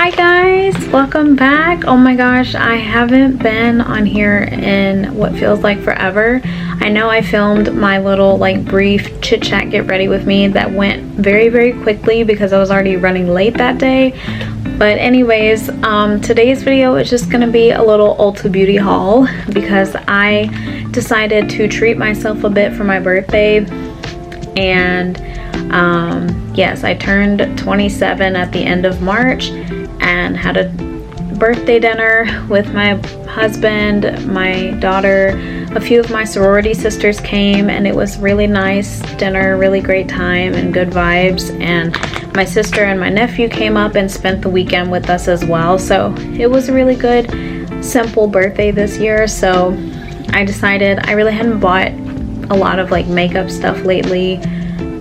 Hi guys, welcome back. Oh my gosh, I haven't been on here in what feels like forever. I know I filmed my little like brief chit chat get ready with me that went very quickly because I was already running late that day. But anyways, today's video is just gonna be a little Ulta beauty haul because I decided to treat myself a bit for my birthday. And yes, I turned 27 at the end of March and had a birthday dinner with my husband, my daughter, a few of my sorority sisters came, and it was really nice dinner, really great time and good vibes. And my sister and my nephew came up and spent the weekend with us as well. So it was a really good, simple birthday this year. So I decided I really hadn't bought a lot of like makeup stuff lately,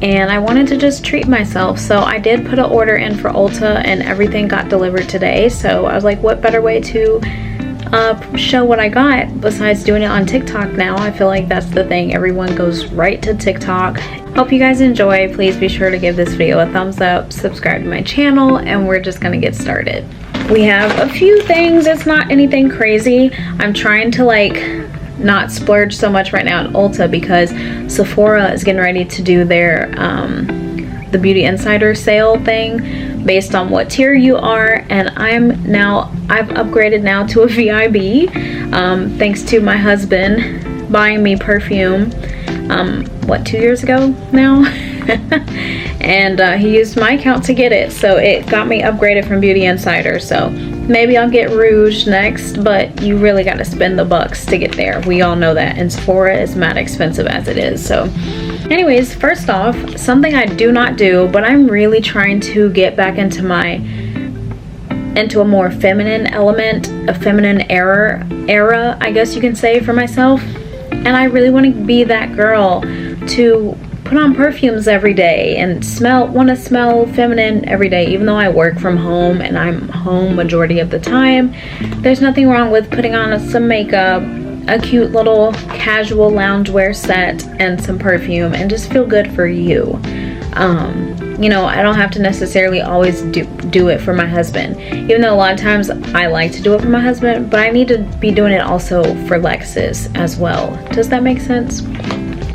and I wanted to just treat myself. So I did put an order in for Ulta and everything got delivered today. So I was like, what better way to show what I got besides doing it on TikTok now? I feel like that's the thing. Everyone goes right to TikTok. Hope you guys enjoy. Please be sure to give this video a thumbs up, subscribe to my channel, and we're just gonna get started. We have a few things. It's not anything crazy. I'm trying to like not splurge so much right now at Ulta because Sephora is getting ready to do their the Beauty Insider sale thing based on what tier you are, and I've upgraded now to a VIB thanks to my husband buying me perfume what, 2 years ago now. And he used my account to get it, so it got me upgraded from Beauty Insider. So maybe I'll get Rouge next, but you really got to spend the bucks to get there. We all know that, and Sephora is mad expensive as it is. So anyways, first off, something I do not do, but I'm really trying to get back into a more feminine element, a feminine era, I guess you can say, for myself. And I really want to be that girl to put on perfumes every day and want to smell feminine every day. Even though I work from home and I'm home majority of the time, there's nothing wrong with putting on some makeup, a cute little casual loungewear set, and some perfume, and just feel good for you. You know, I don't have to necessarily always do it for my husband, even though a lot of times I like to do it for my husband, but I need to be doing it also for Lexus as well. Does that make sense?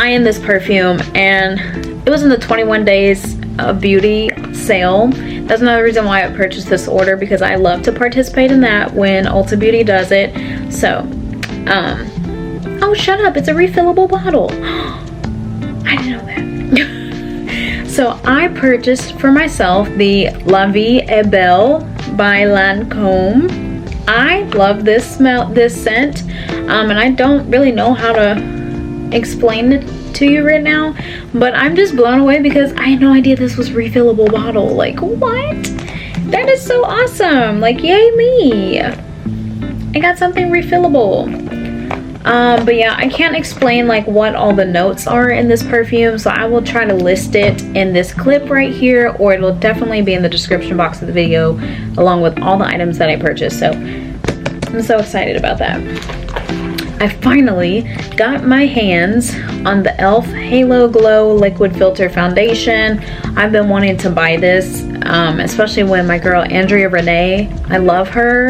I am this perfume, and it was in the 21 days of beauty sale. That's another reason why I purchased this order, because I love to participate in that when Ulta Beauty does it. So oh, shut up, it's a refillable bottle. I didn't know that. So I purchased for myself the La Vie est Belle by Lancome. I love this scent, and I don't really know how to explain it to you right now, but I'm just blown away because I had no idea this was refillable bottle. Like, what? That is so awesome. Like, yay me, I got something refillable. But yeah, I can't explain like what all the notes are in this perfume, so I will try to list it in this clip right here, or it will definitely be in the description box of the video along with all the items that I purchased. So I'm so excited about that. I finally got my hands on the e.l.f. Halo Glow Liquid Filter Foundation. I've been wanting to buy this, especially when my girl Andrea Renee, I love her,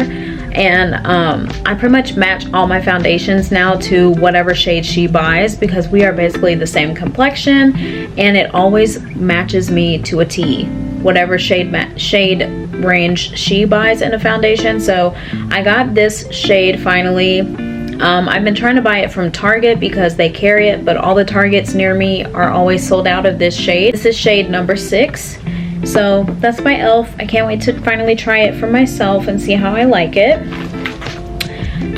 and I pretty much match all my foundations now to whatever shade she buys, because we are basically the same complexion, and it always matches me to a T, whatever shade range she buys in a foundation. So I got this shade finally. I've been trying to buy it from Target because they carry it, but all the Targets near me are always sold out of this shade. This is shade number 6. So that's by e.l.f. I can't wait to finally try it for myself and see how I like it.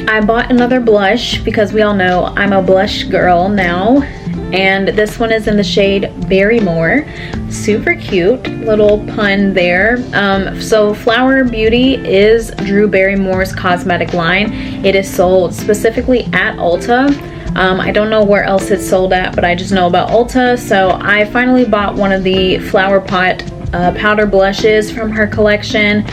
I bought another blush because we all know I'm a blush girl now, and this one is in the shade Barrymore. Super cute little pun there. So Flower Beauty is Drew Barrymore's cosmetic line. It is sold specifically at Ulta. I don't know where else it's sold at, but I just know about Ulta. So I finally bought one of the Flower Pot powder blushes from her collection.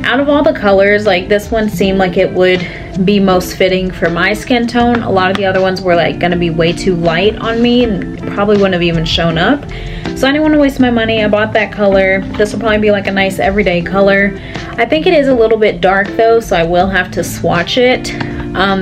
Out of all the colors, like, this one seemed like it would be most fitting for my skin tone. A lot of the other ones were like gonna be way too light on me and probably wouldn't have even shown up. So I didn't want to waste my money. I bought that color. This will probably be like a nice everyday color. I think it is a little bit dark though, so I will have to swatch it.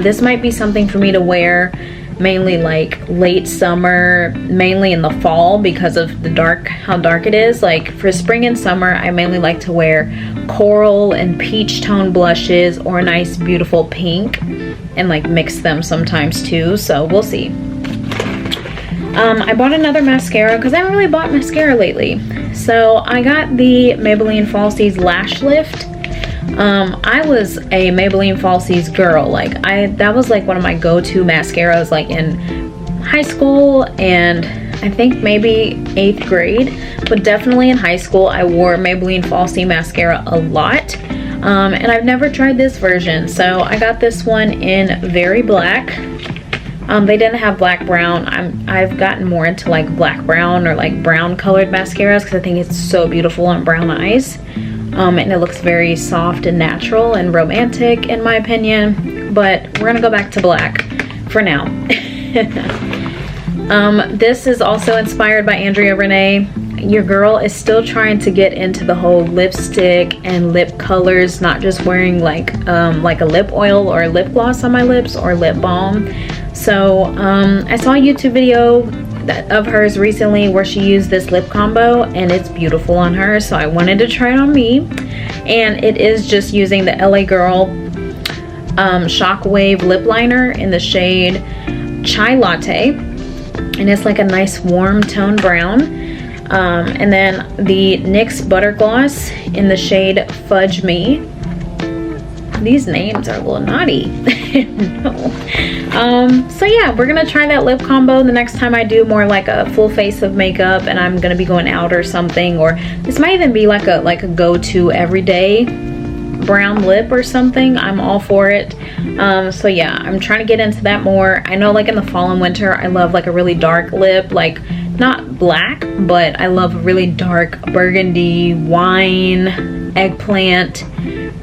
This might be something for me to wear mainly like late summer, mainly in the fall because of the how dark it is. Like for spring and summer, I mainly like to wear coral and peach tone blushes or a nice beautiful pink and like mix them sometimes too, so we'll see. I bought another mascara because I haven't really bought mascara lately. So I got the Maybelline Falsies Lash Lift. I was a Maybelline Falsies girl. Like that was like one of my go-to mascaras like in high school and I think maybe 8th grade, but definitely in high school I wore Maybelline Falsie mascara a lot. And I've never tried this version, so I got this one in Very Black. They didn't have black brown. I've gotten more into like black brown or like brown colored mascaras because I think it's so beautiful on brown eyes. And it looks very soft and natural and romantic in my opinion, but we're gonna go back to black for now. This is also inspired by Andrea Renee. Your girl is still trying to get into the whole lipstick and lip colors, not just wearing like a lip oil or a lip gloss on my lips or lip balm. So I saw a YouTube video of hers recently where she used this lip combo and it's beautiful on her, so I wanted to try it on me. And it is just using the LA Girl Shockwave lip liner in the shade Chai Latte, and it's like a nice warm tone brown. And then the NYX Butter Gloss in the shade Fudge Me. These names are a little naughty. No. So yeah, we're gonna try that lip combo the next time I do more like a full face of makeup and I'm gonna be going out or something, or this might even be like a go-to everyday brown lip or something. I'm all for it. So yeah, I'm trying to get into that more. I know like in the fall and winter I love like a really dark lip, like not black, but I love really dark burgundy, wine, eggplant,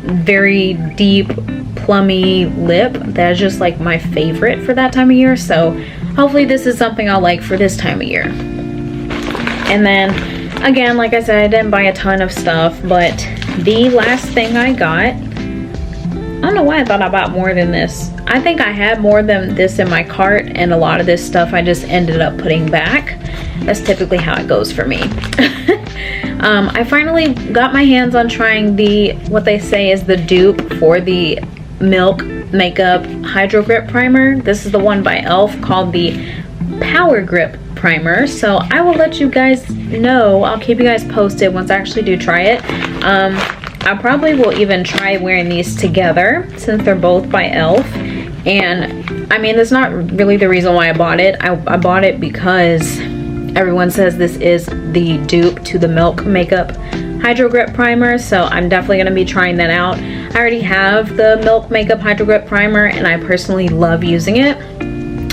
very deep plummy lip. That's just like my favorite for that time of year, so hopefully this is something I'll like for this time of year. And then again, like I said, I didn't buy a ton of stuff, but the last thing I got, I don't know why I thought I bought more than this. I think I had more than this in my cart, and a lot of this stuff I just ended up putting back. That's typically how it goes for me. I finally got my hands on trying what they say is the dupe for the Milk Makeup Hydro Grip Primer. This is the one by e.l.f. called the Power Grip Primer. So I will let you guys know. I'll keep you guys posted once I actually do try it. I probably will even try wearing these together since they're both by e.l.f. And I mean, that's not really the reason why I bought it. I bought it because everyone says this is the dupe to the Milk Makeup Hydro Grip Primer, so I'm definitely going to be trying that out. I already have the Milk Makeup Hydro Grip Primer and I personally love using it.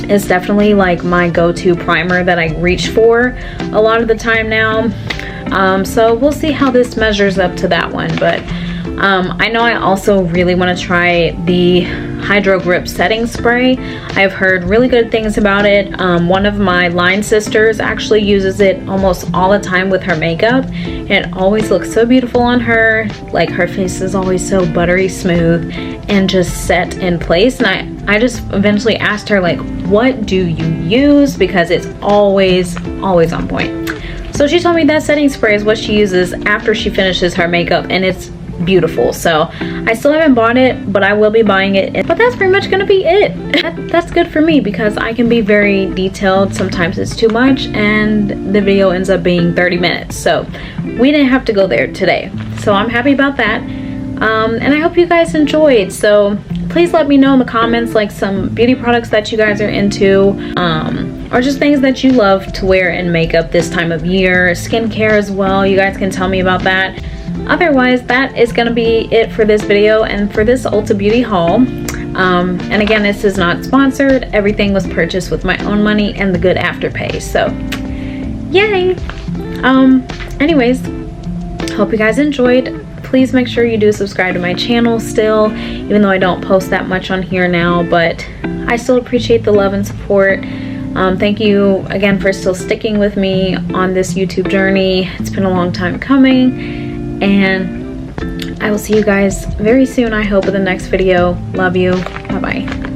It's definitely like my go-to primer that I reach for a lot of the time now. So we'll see how this measures up to that one, but I know I also really want to try the Hydro Grip Setting Spray. I've heard really good things about it. One of my line sisters actually uses it almost all the time with her makeup. It always looks so beautiful on her. Like her face is always so buttery smooth and just set in place. And I just eventually asked her like, what do you use? Because it's always on point. So she told me that setting spray is what she uses after she finishes her makeup, and it's beautiful. So I still haven't bought it, but I will be buying it. But that's pretty much gonna be it. That's good for me because I can be very detailed. Sometimes it's too much and the video ends up being 30 minutes. So we didn't have to go there today. So I'm happy about that. And I hope you guys enjoyed. So please let me know in the comments like some beauty products that you guys are into, or just things that you love to wear in makeup this time of year. Skincare as well, you guys can tell me about that. Otherwise, that is going to be it for this video and for this Ulta Beauty haul. And again, this is not sponsored. Everything was purchased with my own money and the good afterpay. So yay. Anyways, hope you guys enjoyed. Please make sure you do subscribe to my channel still, even though I don't post that much on here now, but I still appreciate the love and support. Thank you again for still sticking with me on this YouTube journey. It's been a long time coming, and I will see you guys very soon, I hope, in the next video. Love you. Bye-bye.